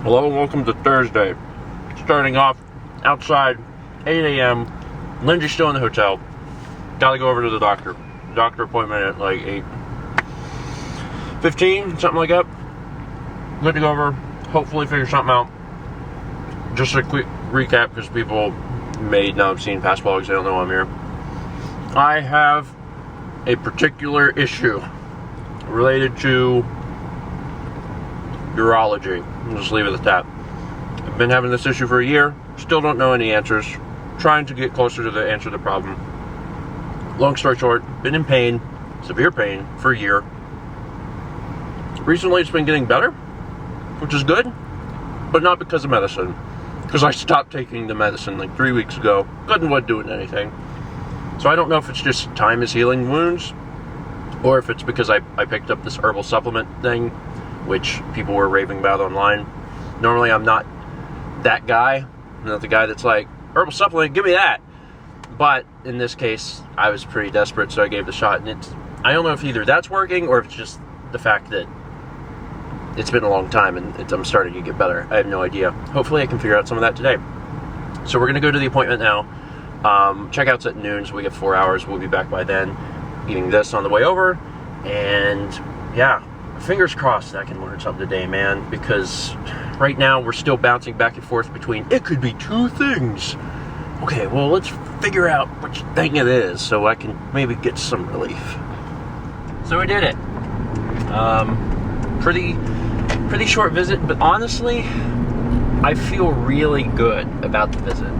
Hello and welcome to Thursday. Starting off outside, 8 a.m. Lindsay's still in the hotel. Gotta go over to the doctor. Doctor appointment at like 8:15, something like that. Good to go over. Hopefully figure something out. Just a quick recap because people may not have seen past vlogs. They don't know I'm here. I have a particular issue related to urology. I'll just leave it at that. I've been having this issue for a year. Still don't know any answers. Trying to get closer to the answer to the problem. Long story short, been in pain, severe pain, for a year. Recently it's been getting better, which is good, but not because of medicine. Because I stopped taking the medicine like 3 weeks ago. Wasn't doing anything. So I don't know if it's just time is healing wounds, or if it's because I picked up this herbal supplement thing, which people were raving about online. Normally I'm not that guy. I'm not the guy that's like, herbal supplement, give me that. But in this case, I was pretty desperate, so I gave it a shot. And I don't know if either that's working, or if it's just the fact that it's been a long time and I'm starting to get better. I have no idea. Hopefully I can figure out some of that today. So we're going to go to the appointment now. Checkout's at noon, so we get 4 hours. We'll be back by then. Eating this on the way over. And yeah, fingers crossed that I can learn something today, man. Because right now we're still bouncing back and forth between, it could be two things. Okay, well, let's figure out which thing it is so I can maybe get some relief. So I did it. Pretty short visit, but honestly, I feel really good about the visit.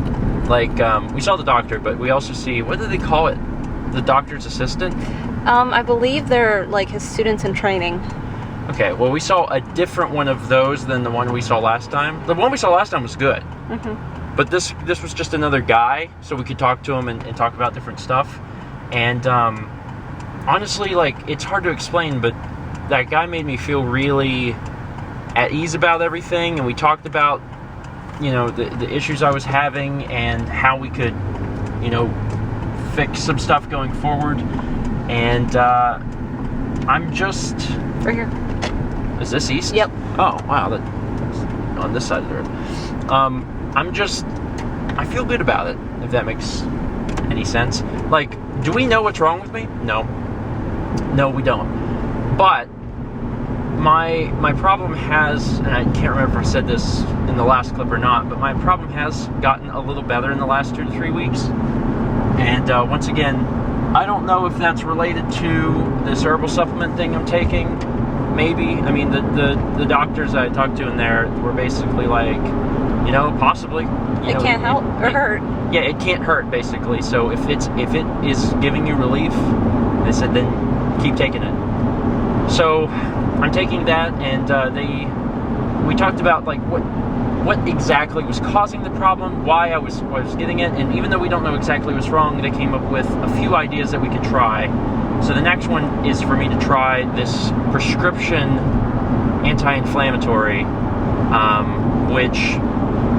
Like, we saw the doctor, but we also see, what do they call it? The doctor's assistant? I believe they're like his students in training. Okay, well, we saw a different one of those than the one we saw last time. The one we saw last time was good. Mm-hmm. But this was just another guy, so we could talk to him and talk about different stuff. And honestly, like, it's hard to explain, but that guy made me feel really at ease about everything. And we talked about, you know, the issues I was having and how we could, you know, fix some stuff going forward. And I'm just... Right here. Is this east? Yep. Oh, wow. That's on this side of the road. I feel good about it, if that makes any sense. Like, do we know what's wrong with me? No. No, we don't. But my problem has, and I can't remember if I said this in the last clip or not, but my problem has gotten a little better in the last 2 to 3 weeks. And once again, I don't know if that's related to this herbal supplement thing I'm taking. Maybe. I mean, the doctors I talked to in there were basically like, you know, possibly. It can't help or hurt. Yeah, it can't hurt, basically. So if it is giving you relief, they said, then keep taking it. So I'm taking that, and we talked about like what exactly was causing the problem, why I was getting it, and even though we don't know exactly what's wrong, they came up with a few ideas that we could try. So the next one is for me to try this prescription anti-inflammatory, which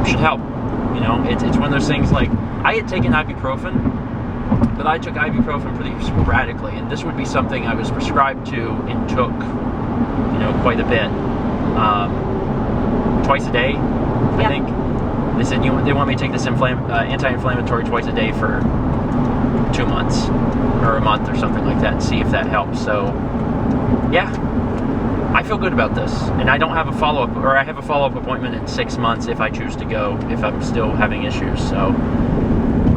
should help. You know, it's one of those things, like, I had taken ibuprofen, but I took ibuprofen pretty sporadically, and this would be something I was prescribed to and took, you know, quite a bit. Twice a day, I think. They said they want me to take this anti-inflammatory twice a day for 2 months, or a month or something like that, and see if that helps. So, yeah. I feel good about this, and I don't have a follow-up, or I have a follow-up appointment in 6 months if I choose to go, if I'm still having issues. So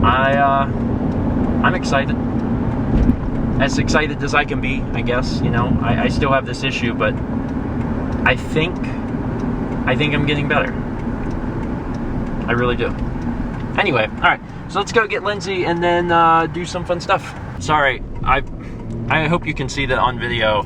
I'm excited, as excited as I can be, I guess. You know, I still have this issue, but I think I'm getting better. I really do. Anyway, all right, so let's go get Lindsay and then do some fun stuff. Sorry, I hope you can see that on video.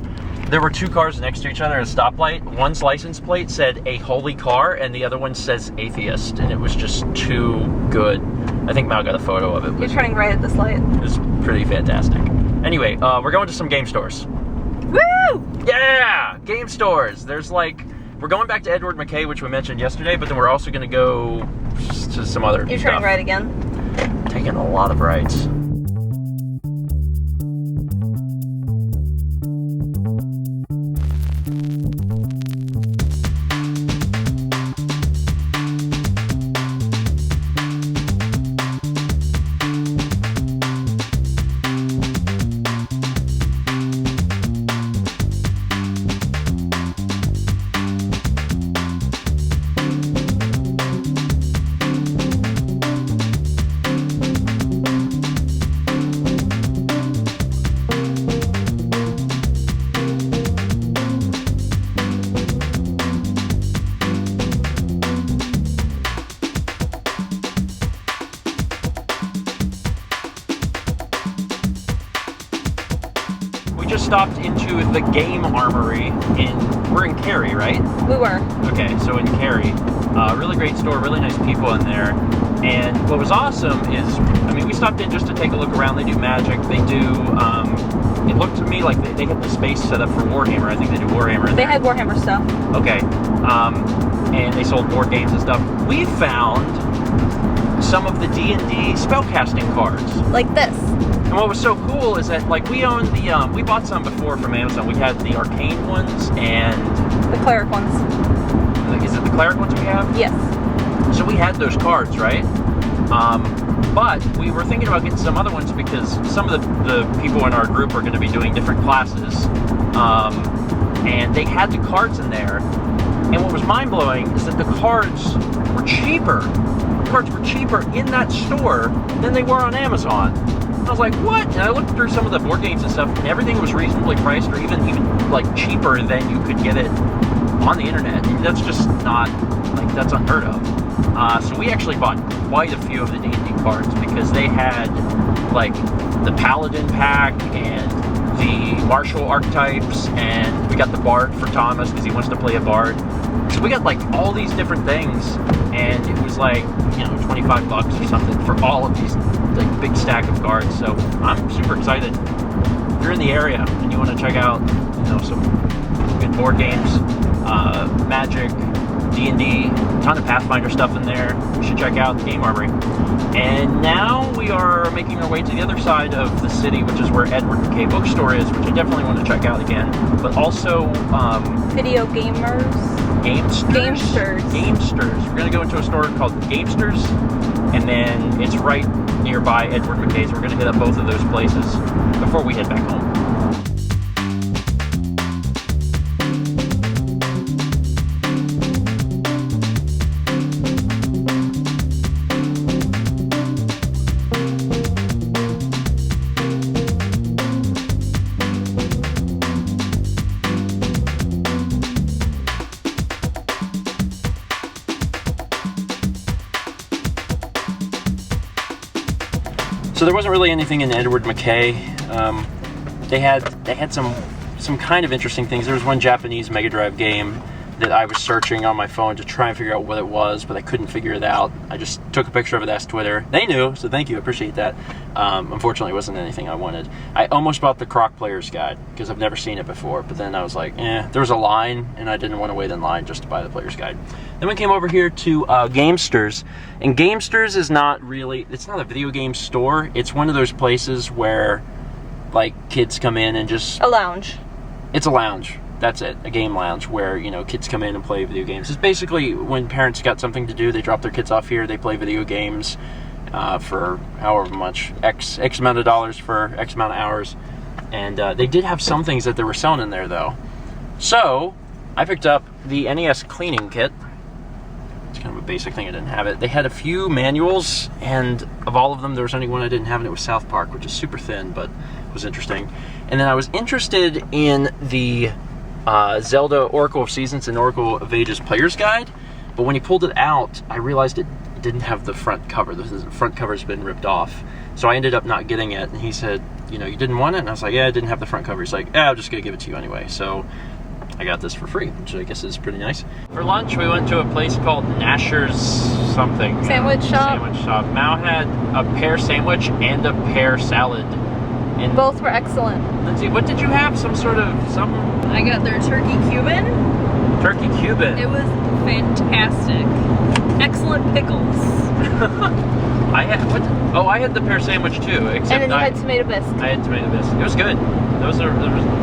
There were two cars next to each other at a stoplight. One's license plate said "A Holy Car," and the other one says "Atheist," and it was just too good. I think Mal got a photo of it. You're turning right at this light. It was pretty fantastic. Anyway, we're going to some game stores. Woo! Yeah! Game stores. There's like... We're going back to Edward McKay, which we mentioned yesterday, but then we're also going to go to some other You're stuff. turning right again. Taking a lot of rights. stopped into the Game Armory we're in Cary, right? We were. Okay, so in Cary. Really great store, really nice people in there. And what was awesome is, I mean, we stopped in just to take a look around. They do Magic, they do, it looked to me like they had the space set up for Warhammer. I think they do Warhammer in They there. had Warhammer stuff. Okay, and they sold board games and stuff. We found some of the D&D spellcasting cards. Like this. And what was so cool is that, like, we own the, we bought some before from Amazon. We had the Arcane ones and... The cleric ones. Is it the Cleric ones we have? Yes. So we had those cards, right? But we were thinking about getting some other ones because some of the people in our group are going to be doing different classes. And they had the cards in there. And what was mind-blowing is that the cards were cheaper. The cards were cheaper in that store than they were on Amazon. I was like, what? And I looked through some of the board games and stuff, and everything was reasonably priced, or even like cheaper than you could get it on the internet. And that's just not, like, that's unheard of. So we actually bought quite a few of the D&D cards because they had, like, the Paladin pack and the Martial archetypes, and we got the Bard for Thomas because he wants to play a Bard. So we got, like, all these different things, and it was like, you know, $25 or something for all of these, like, big stack of cards. So I'm super excited. If you're in the area and you want to check out, you know, some good board games, Magic, D&D, a ton of Pathfinder stuff in there, you should check out the Game Armory. And now we are making our way to the other side of the city, which is where Edward McKay Bookstore is, which I definitely want to check out again. But also, Video gamers. Gamesters. Gamesters. We're going to go into a store called Gamesters, and then it's right nearby Edward McKay's. We're going to hit up both of those places before we head back home. So there wasn't really anything in Edward McKay. They had some kind of interesting things. There was one Japanese Mega Drive game that I was searching on my phone to try and figure out what it was, but I couldn't figure it out. I just took a picture of it, asked Twitter. They knew, so thank you, I appreciate that. Unfortunately, it wasn't anything I wanted. I almost bought the Croc Player's Guide because I've never seen it before, but then I was like, there was a line, and I didn't want to wait in line just to buy the Player's Guide. Then we came over here to Gamesters, and Gamesters is not really, it's not a video game store. It's one of those places where, like, kids come in and just... A lounge. It's a lounge. That's it. A game lounge where, you know, kids come in and play video games. It's basically when parents got something to do, they drop their kids off here, they play video games for however much, X amount of dollars for X amount of hours. And they did have some things that they were selling in there, though. So, I picked up the NES cleaning kit. It's kind of a basic thing, I didn't have it. They had a few manuals, and of all of them, there was only one I didn't have, and it was South Park, which is super thin, but was interesting. And then I was interested in the Zelda Oracle of Seasons and Oracle of Ages Player's Guide, but when he pulled it out, I realized it didn't have the front cover. The front cover's been ripped off. So I ended up not getting it, and he said, you know, you didn't want it? And I was like, yeah, I didn't have the front cover. He's like, yeah, I'm just going to give it to you anyway. So I got this for free, which I guess is pretty nice. For lunch, we went to a place called Nasher's something. Sandwich shop. Sandwich shop. Mao had a pear sandwich and a pear salad. And Both were excellent. Lindsay, what did you have? Some I got their turkey Cuban. turkey Cuban. It was fantastic. Excellent pickles. I had the pear sandwich too. Except And then you had tomato bisque. I had tomato bisque. It was good. It was a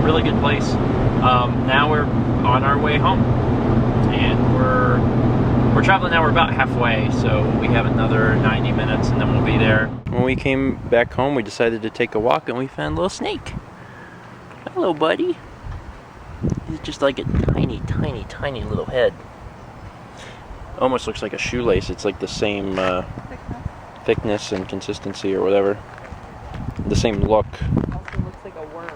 really good place. Now we're on our way home, and we're traveling now. We're about halfway, so we have another 90 minutes, and then we'll be there. When we came back home, we decided to take a walk, and we found a little snake. Hello, buddy. He's just like a tiny, tiny, tiny little head. Almost looks like a shoelace. It's like the same thickness and consistency or whatever. The same look. Also looks like a worm.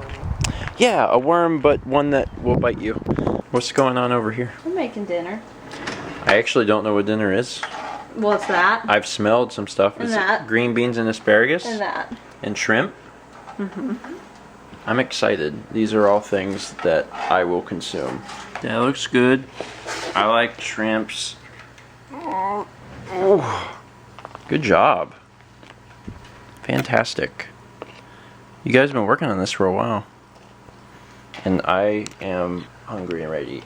Yeah, a worm, but one that will bite you. What's going on over here? We're making dinner. I actually don't know what dinner is. What's that? I've smelled some stuff. And Is that. it green beans and asparagus? And that. And shrimp? I'm excited. These are all things that I will consume. That looks good. I like shrimps. Good job. Fantastic. You guys have been working on this for a while. And I am hungry and ready to eat.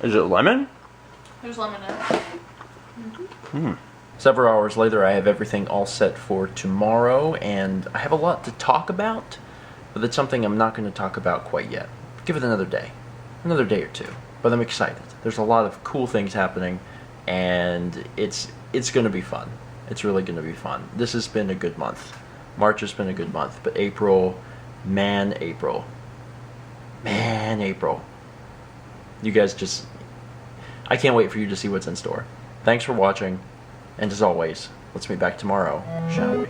Is it lemon? There's lemon in it. Several hours later, I have everything all set for tomorrow, and I have a lot to talk about, but it's something I'm not going to talk about quite yet. Give it another day or two. But I'm excited. There's a lot of cool things happening, and it's going to be fun. It's really going to be fun. This has been a good month. March has been a good month, but April. You guys just... I can't wait for you to see what's in store. Thanks for watching, and as always, let's meet back tomorrow, shall we?